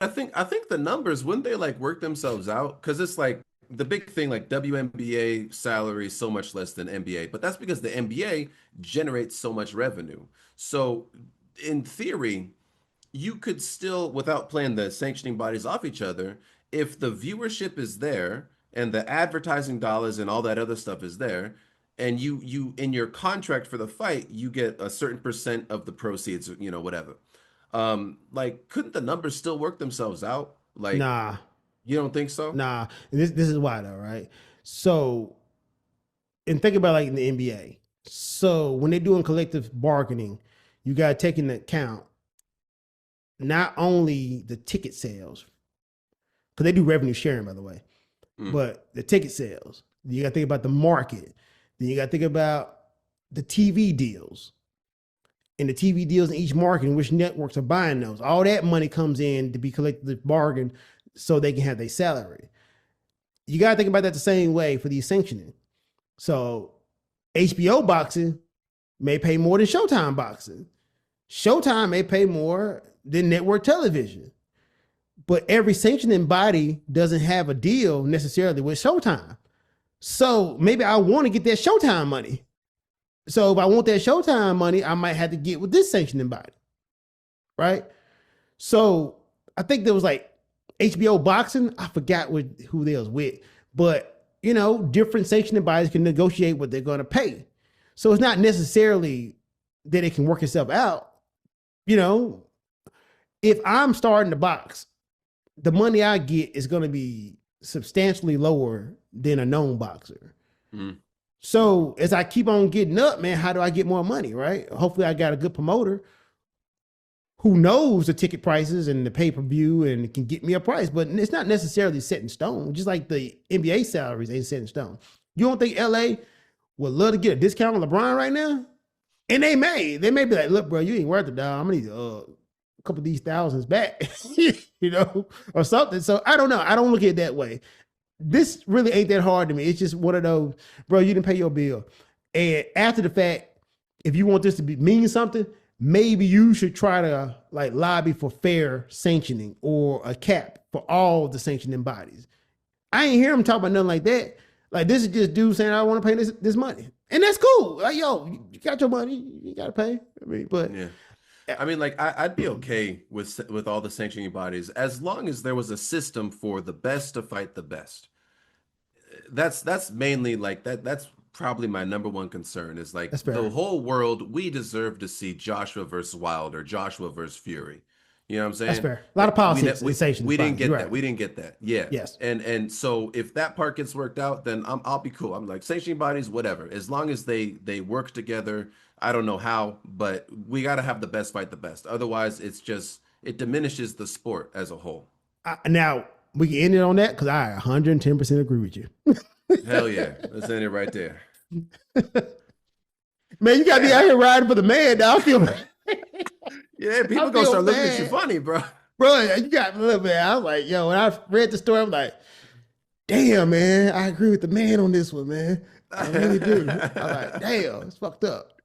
I think the numbers, wouldn't they like work themselves out? Because it's like the big thing, like WNBA salary is so much less than NBA, but that's because the NBA generates so much revenue. So in theory, you could still, without playing the sanctioning bodies off each other, if the viewership is there and the advertising dollars and all that other stuff is there, and you in your contract for the fight, you get a certain percent of the proceeds, whatever. Like, couldn't the numbers still work themselves out? Like, Nah, you don't think so? nah. And this is why though, right? So, and think about like in the NBA. So when they're doing collective bargaining, you got to take into account not only the ticket sales, because they do revenue sharing, by the way, Mm. but the ticket sales. You got to think about the market. Then you got to think about the TV deals and the TV deals in each market and which networks are buying those. All that money comes in to be collected bargain so they can have their salary. You got to think about that the same way for the sanctioning. So HBO boxing may pay more than Showtime boxing. Showtime may pay more than network television. But every sanctioning body doesn't have a deal necessarily with Showtime. So maybe I want to get that Showtime money. So if I want that Showtime money, I might have to get with this sanctioning body, right? So I think there was like HBO boxing. I forgot who they was with, but different sanctioning bodies can negotiate what they're going to pay. So it's not necessarily that it can work itself out. You know, if I'm starting to box, the money I get is going to be substantially lower than a known boxer. Mm. So as I keep on getting up, man, how do I get more money, right? Hopefully I got a good promoter who knows the ticket prices and the pay-per-view and can get me a price, but it's not necessarily set in stone. Just like the NBA salaries ain't set in stone. You don't think LA would love to get a discount on LeBron right now? And they may be like, look, bro, you ain't worth it, dog. I'm gonna need a couple of these thousands back, or something. So I don't know. I don't look at it that way. This really ain't that hard to me. It's just one of those, bro, you didn't pay your bill. And after the fact, if you want this to mean something, maybe you should try to like lobby for fair sanctioning or a cap for all the sanctioning bodies. I ain't hear him talk about nothing like that. Like this is just dude saying I want to pay this money, and that's cool. Like yo, you got your money, you got to pay. I mean, but Yeah. I mean, like I'd be okay with all the sanctioning bodies as long as there was a system for the best to fight the best. That's mainly like that's probably my number one concern is like that's the fair. whole world, we deserve to see Joshua versus Wilder, Joshua versus Fury. You know what I'm That's saying? fair. A lot of politics We in sanctioning we didn't bodies. You're get that. right. We didn't get that. Yeah. Yes. And so if that part gets worked out, then I'll be cool. I'm like sanctioning bodies, whatever. As long as they work together. I don't know how, but we got to have the best fight the best. Otherwise, it diminishes the sport as a whole. Now we can end it on that because I 110% agree with you. Hell yeah. Let's end it right there. Man, you gotta be out here riding for the man. Now I feel, Yeah, people I gonna feel start looking at you bad, funny, bro. bro. You got look, man. I was like, yo, when I read the story, I'm like, damn, man, I agree with the man on this one, man. I really do. I'm like, damn, it's fucked up.